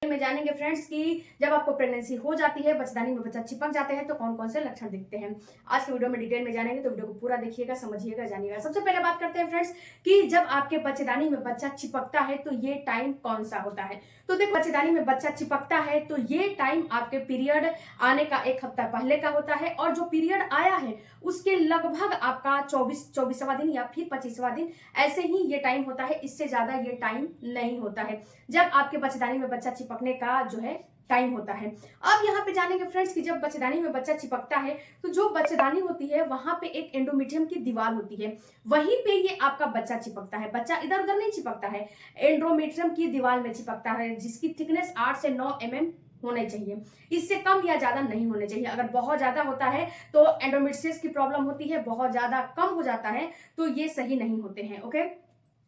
में जानेंगे फ्रेंड्स कि जब आपको प्रेगनेंसी हो जाती है, बच्चेदानी में बच्चा चिपक जाते हैं तो कौन कौन से लक्षण दिखते हैं। आज की वीडियो में डिटेल में जानेंगे, तो वीडियो को पूरा देखिएगा, समझिएगा, जानिएगा। सबसे पहले बात करते हैं फ्रेंड्स कि जब आपके बच्चेदानी में बच्चा चिपकता है तो ये टाइम कौन सा होता है। तो देखो, बच्चेदानी में बच्चा चिपकता है तो ये टाइम आपके पीरियड आने का 1 हफ्ता पहले का होता है, और जो पीरियड आया है उसके लगभग आपका 24वां दिन या फिर 25वां दिन, ऐसे ही ये टाइम होता है। इससे ज्यादा ये टाइम नहीं होता है जब आपके बच्चेदानी में बच्चा चिपकने का जो है टाइम होता है। अब यहाँ पे जानेंगे फ्रेंड्स कि जब बच्चेदानी में बच्चा चिपकता है तो जो बच्चेदानी होती है वहां पे एक एंडोमेट्रियम की दीवार होती है, वहीं पे ये आपका बच्चा चिपकता है। बच्चा इधर उधर नहीं चिपकता है, एंडोमेट्रियम की दीवार में चिपकता है, जिसकी थिकनेस 8 से 9 mm होने चाहिए। इससे कम या ज्यादा नहीं होने चाहिए। अगर बहुत ज्यादा होता है तो एंडोमेट्रियस की प्रॉब्लम होती है, बहुत ज्यादा कम हो जाता है तो ये सही नहीं होते हैं। ओके,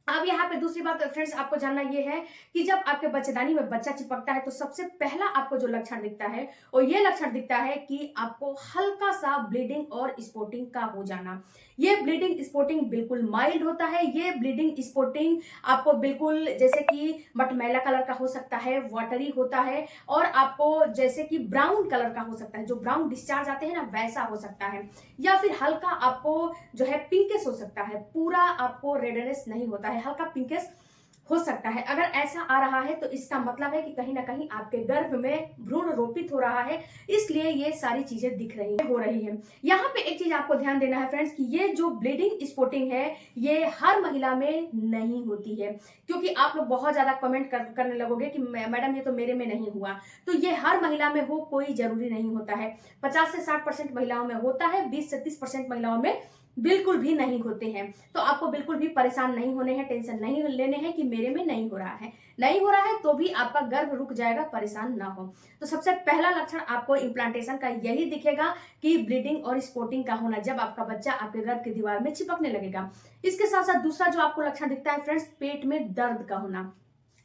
अब यहाँ पे दूसरी बात फ्रेंड्स आपको जानना ये है कि जब आपके बच्चेदानी में बच्चा चिपकता है तो सबसे पहला आपको जो लक्षण दिखता है और ये लक्षण दिखता है कि आपको हल्का सा ब्लीडिंग और स्पॉटिंग का हो जाना। ये ब्लीडिंग स्पॉटिंग बिल्कुल माइल्ड होता है। ये ब्लीडिंग स्पॉटिंग आपको बिल्कुल जैसे कि मटमैला कलर का हो सकता है, वाटरी होता है, और आपको जैसे कि ब्राउन कलर का हो सकता है, जो ब्राउन डिस्चार्ज आते हैं ना वैसा हो सकता है, या फिर हल्का आपको जो है पिंकिश हो सकता है। पूरा आपको रेडनेस नहीं होता है, हल्का पिंकिश हो सकता है। अगर ऐसा आ रहा है तो इसका मतलब है कि कहीं ना कहीं आपके गर्भ में भ्रूण रोपित हो रहा है, इसलिए ये सारी चीजें दिख रही हो रही है। यहाँ पे एक चीज आपको ध्यान देना है फ्रेंड्स कि ये जो ब्लीडिंग स्पॉटिंग है ये हर महिला में नहीं होती है, क्योंकि आप लोग बहुत ज्यादा कमेंट करने लगोगे कि मैडम ये तो मेरे में नहीं हुआ। तो ये हर महिला में हो कोई जरूरी नहीं होता है। 50 से 60% महिलाओं में होता है, 20 से 30% महिलाओं में बिल्कुल भी नहीं होते हैं। तो आपको बिल्कुल भी परेशान नहीं होने हैं, टेंशन नहीं लेने हैं कि मेरे में नहीं हो रहा है। नहीं हो रहा है तो भी आपका गर्भ रुक जाएगा, परेशान ना हो। तो सबसे पहला लक्षण आपको इम्प्लांटेशन का यही दिखेगा कि ब्लीडिंग और स्पॉटिंग का होना, जब आपका बच्चा आपके गर्भ की दीवार में चिपकने लगेगा। इसके साथ साथ दूसरा जो आपको लक्षण दिखता है फ्रेंड्स, पेट में दर्द का होना।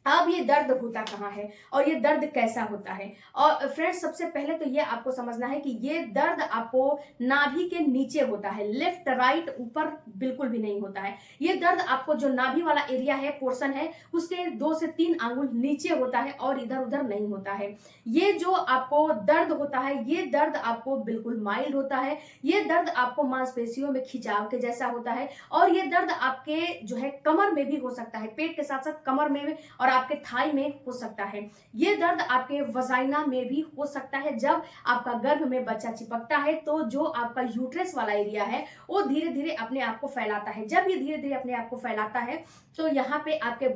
अब ये दर्द होता कहाँ है और ये दर्द कैसा होता है। और फ्रेंड्स सबसे पहले तो ये आपको समझना है कि ये दर्द आपको नाभि के नीचे होता है, लेफ्ट राइट ऊपर बिल्कुल भी नहीं होता है। ये दर्द आपको जो नाभि वाला एरिया है, पोर्शन है, उसके 2 से 3 आंगुल नीचे होता है और इधर उधर नहीं होता है। ये जो आपको दर्द होता है ये दर्द आपको बिल्कुल माइल्ड होता है। ये दर्द आपको मांसपेशियों में खिंचाव के जैसा होता है, और ये दर्द आपके जो है कमर में भी हो सकता है, पेट के साथ साथ कमर में और आपके थाई में हो सकता है। ये दर्द आपके वजाइना में भी हो सकता है। जब आपका गर्भ में बच्चा चिपकता है तो जो आपका यूट्रस वाला एरिया है वो धीरे धीरे अपने आप को फैलाता है। जब ये धीरे धीरे अपने आप को फैलाता है तो यहाँ पे आपके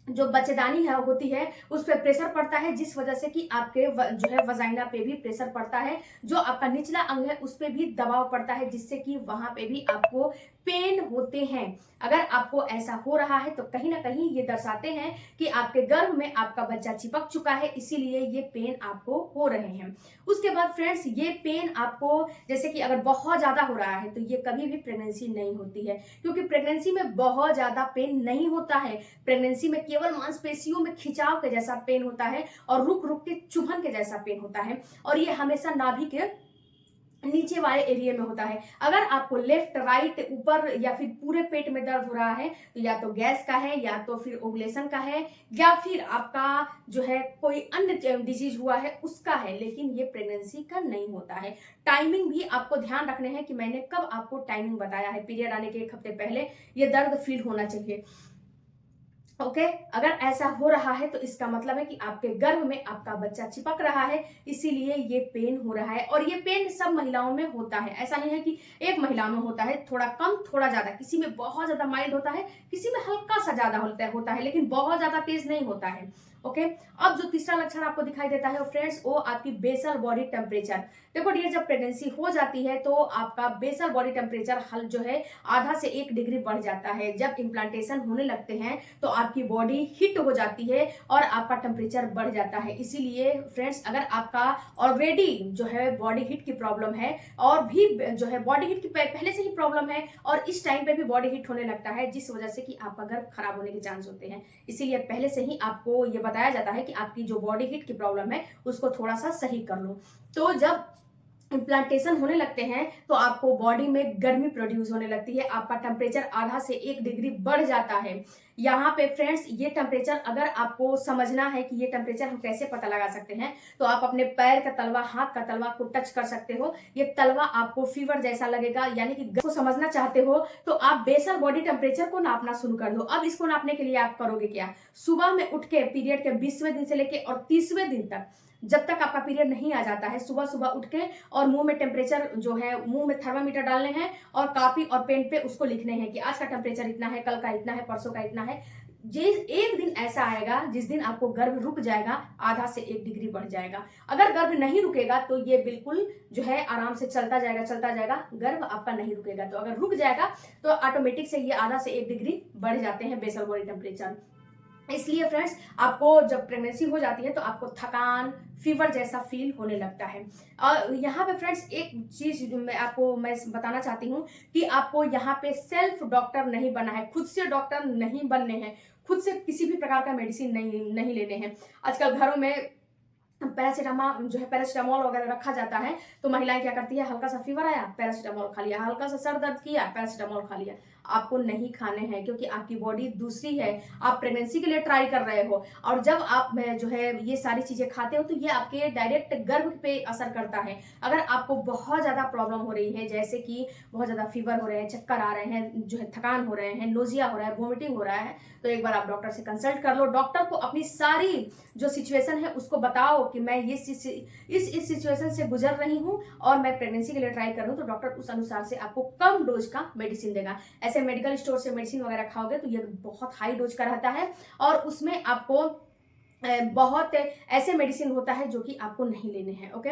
जो बच्चेदानी है होती है उस पर प्रेशर पड़ता है, जिस वजह से कि आपके जो है वजाइना पे भी प्रेशर पड़ता है। जो आपका निचला अंग है उस पे भी दबाव पड़ता है, जिससे कि वहां पे भी आपको पेन होते हैं। अगर आपको ऐसा हो रहा है तो कहीं ना कहीं ये दर्शाते हैं कि आपके गर्भ में आपका बच्चा चिपक चुका है, इसीलिए ये पेन आपको हो रहे हैं। उसके बाद फ्रेंड्स ये पेन आपको जैसे कि अगर बहुत ज्यादा हो रहा है तो ये कभी भी प्रेगनेंसी नहीं होती है, क्योंकि प्रेगनेंसी में बहुत ज्यादा पेन नहीं होता है। प्रेगनेंसी में केवल मांसपेशियों में खिंचाव के जैसा पेन होता है और रुक रुक के चुभन के जैसा पेन होता है, और ये हमेशा नाभि के नीचे वाले एरिया में होता है। अगर आपको लेफ्ट राइट ऊपर या फिर पूरे पेट में दर्द हो रहा है तो या तो गैस का है, या तो फिर ओवुलेशन का है, या फिर आपका जो है कोई अन्य डिजीज हुआ है उसका है, लेकिन ये प्रेगनेंसी का नहीं होता है। टाइमिंग भी आपको ध्यान रखने हैं कि मैंने कब आपको टाइमिंग बताया है। पीरियड आने के 1 हफ्ते पहले ये दर्द फील होना चाहिए। ओके, अगर ऐसा हो रहा है तो इसका मतलब है कि आपके गर्भ में आपका बच्चा चिपक रहा है, इसीलिए ये पेन हो रहा है। और ये पेन सब महिलाओं में होता है, ऐसा नहीं है कि एक महिला में होता है, थोड़ा कम थोड़ा ज्यादा, किसी में बहुत ज्यादा माइल्ड होता है, किसी में हल्का सा ज्यादा होता है, लेकिन बहुत ज्यादा तेज नहीं होता है। ओके, अब जो तीसरा लक्षण आपको दिखाई देता है फ्रेंड्स वो आपकी बेसल बॉडी टेम्परेचर। देखो डियर, जब प्रेगनेंसी हो जाती है तो आपका बेसल बॉडी टेम्परेचर हल जो है आधा से 1 डिग्री बढ़ जाता है। जब इम्प्लांटेशन होने लगते हैं तो आपकी बॉडी हीट हो जाती है और आपका टेम्परेचर बढ़ जाता है। इसीलिए फ्रेंड्स अगर आपका ऑलरेडी जो है बॉडी हीट की प्रॉब्लम है, और भी जो है बॉडी हीट की पहले से ही प्रॉब्लम है, और इस टाइम पे भी बॉडी हीट होने लगता है, जिस वजह से कि आपका गर्भ खराब होने के चांस होते हैं। इसीलिए पहले से ही आपको ये बताया जाता है कि आपकी जो बॉडी हीट की प्रॉब्लम है उसको थोड़ा सा सही कर लो। तो जब इम्प्लांटेशन होने लगते हैं तो आपको बॉडी में गर्मी प्रोड्यूस होने लगती है, आपका टेम्परेचर आधा से 1 डिग्री बढ़ जाता है। यहाँ पे फ्रेंड्स ये टेम्परेचर अगर आपको समझना है कि ये टेम्परेचर हम कैसे पता लगा सकते हैं, तो आप अपने पैर का तलवा, हाथ का तलवा को टच कर सकते हो। ये तलवा आपको फीवर जैसा लगेगा, यानी कि को समझना चाहते हो तो आप बेसल बॉडी टेम्परेचर को नापना शुरू कर दो। अब इसको नापने के लिए आप करोगे क्या, सुबह में उठ के पीरियड के 20वें दिन से लेके और 30वें दिन तक, जब तक आपका पीरियड नहीं आ जाता है, सुबह सुबह उठ के और मुंह में टेम्परेचर जो है, मुंह में थर्मामीटर डालने हैं और कॉपी और पेन पे उसको लिखने हैं कि आज का टेम्परेचर इतना है, कल का इतना है, परसों का इतना है। जिस एक दिन ऐसा आएगा जिस दिन आपको गर्भ रुक जाएगा, आधा से 1 डिग्री बढ़ जाएगा। अगर गर्भ नहीं रुकेगा तो ये बिल्कुल जो है आराम से चलता जाएगा, गर्भ आपका नहीं रुकेगा। तो अगर रुक जाएगा तो ऑटोमेटिक से ये आधा से 1 डिग्री बढ़ जाते हैं बेसल बॉडी टेम्परेचर। इसलिए फ्रेंड्स आपको जब प्रेगनेंसी हो जाती है तो आपको थकान, फीवर जैसा फील होने लगता है। और यहाँ पे फ्रेंड्स एक चीज मैं बताना चाहती हूँ कि आपको यहाँ पे सेल्फ डॉक्टर नहीं बना है, खुद से डॉक्टर नहीं बनने हैं, खुद से किसी भी प्रकार का मेडिसिन नहीं लेने हैं। आजकल घरों में पैरासिटामोल वगैरह रखा जाता है, तो महिलाएं क्या करती है, हल्का सा फीवर आया पैरासिटामोल खा लिया, हल्का सा सर दर्द किया पैरासिटामोल खा लिया। आपको नहीं खाने हैं, क्योंकि आपकी बॉडी दूसरी है, आप प्रेगनेंसी के लिए ट्राई कर रहे हो, और जब आप जो है ये सारी चीजें खाते हो तो ये आपके डायरेक्ट गर्भ पे असर करता है। अगर आपको बहुत ज्यादा प्रॉब्लम हो रही है, जैसे कि बहुत ज्यादा फीवर हो रहे हैं, चक्कर आ रहे हैं, जो है थकान हो रहे हैं, नोजिया हो रहा है, वोमिटिंग हो रहा है, तो एक बार आप डॉक्टर से कंसल्ट कर लो। डॉक्टर को अपनी सारी जो सिचुएशन है उसको बताओ कि मैं इस सिचुएशन से गुजर रही हूँ और मैं प्रेगनेंसी के लिए ट्राई कर रही हूँ, तो डॉक्टर उस अनुसार से आपको कम डोज का मेडिसिन देगा। ऐसे मेडिकल स्टोर से मेडिसिन वगैरह खाओगे तो ये बहुत हाई डोज का रहता है, और उसमें आपको बहुत ऐसे मेडिसिन होता है जो कि आपको नहीं लेने हैं। ओके,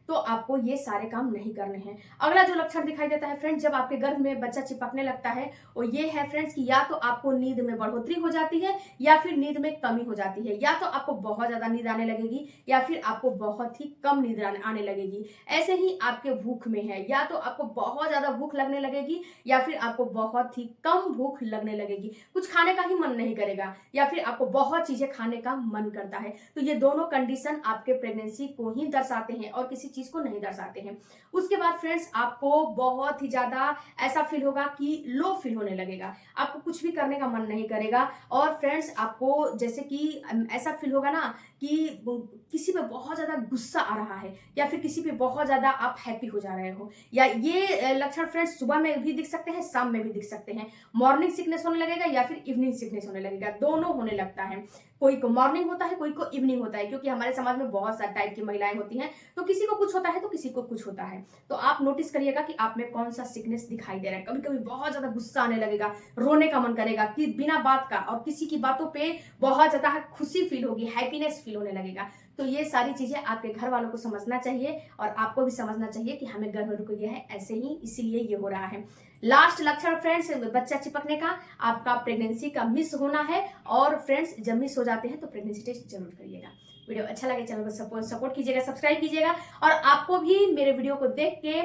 तो आपको ये सारे काम नहीं करने हैं। अगला जो लक्षण दिखाई देता है फ्रेंड्स, जब आपके गर्भ में बच्चा चिपकने लगता है, वो ये है फ्रेंड्स कि या तो आपको नींद में बढ़ोतरी हो जाती है या फिर नींद में कमी हो जाती है, या तो आपको बहुत ज्यादा नींद आने लगेगी या फिर आपको बहुत ही कम नींद आने लगेगी। ऐसे ही आपके भूख में है, या तो आपको बहुत ज्यादा भूख लगने लगेगी या फिर आपको बहुत ही कम भूख लगने लगेगी, कुछ खाने का ही मन नहीं करेगा, या फिर आपको बहुत चीजें खाने का मन करता है। तो ये दोनों कंडीशन आपके प्रेगनेंसी को ही दर्शाते हैं और किसी चीज को नहीं दर्शाते हैं। उसके बाद फ्रेंड्स आपको बहुत ही ज्यादा ऐसा फील होगा कि लो फील होने लगेगा, आपको कुछ भी करने का मन नहीं करेगा, और फ्रेंड्स आपको जैसे कि ऐसा फील होगा ना कि किसी पे बहुत ज्यादा गुस्सा आ रहा है, या फिर किसी पे बहुत ज्यादा आप हैप्पी हो जा रहे हो। या ये लक्षण फ्रेंड्स सुबह में भी दिख सकते हैं, शाम में भी दिख सकते हैं। मॉर्निंग सिकनेस होने लगेगा या फिर इवनिंग सिकनेस होने लगेगा, दोनों होने लगता है। कोई को मॉर्निंग होता है, कोई को इवनिंग होता है, क्योंकि हमारे समाज में बहुत सारे टाइप की महिलाएं होती हैं, तो किसी को कुछ होता है तो किसी को कुछ होता है। तो आप नोटिस करिएगा कि आप में कौन सा सिकनेस दिखाई दे रहा है। कभी कभी बहुत ज्यादा गुस्सा आने लगेगा, रोने का मन करेगा कि बिना बात का, और किसी की बातों पे बहुत ज्यादा खुशी फील होगी, हैप्पीनेस फील होने लगेगा। तो ये सारी चीजें आपके घर वालों को समझना चाहिए, और आपको भी समझना चाहिए कि हमें गर्भ रुक गया है, ऐसे ही इसीलिए ये हो रहा है। लास्ट लक्षण फ्रेंड्स बच्चा चिपकने का, आपका प्रेगनेंसी का मिस होना है। और फ्रेंड्स जब मिस हो जाते हैं तो प्रेगनेंसी टेस्ट जरूर करिएगा। वीडियो अच्छा लगे चैनल को सपोर्ट कीजिएगा, सब्सक्राइब कीजिएगा, और आपको भी मेरे वीडियो को देख के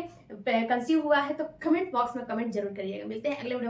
कंसीव हुआ है तो कमेंट बॉक्स में कमेंट जरूर करिएगा। मिलते हैं अगले वीडियो में।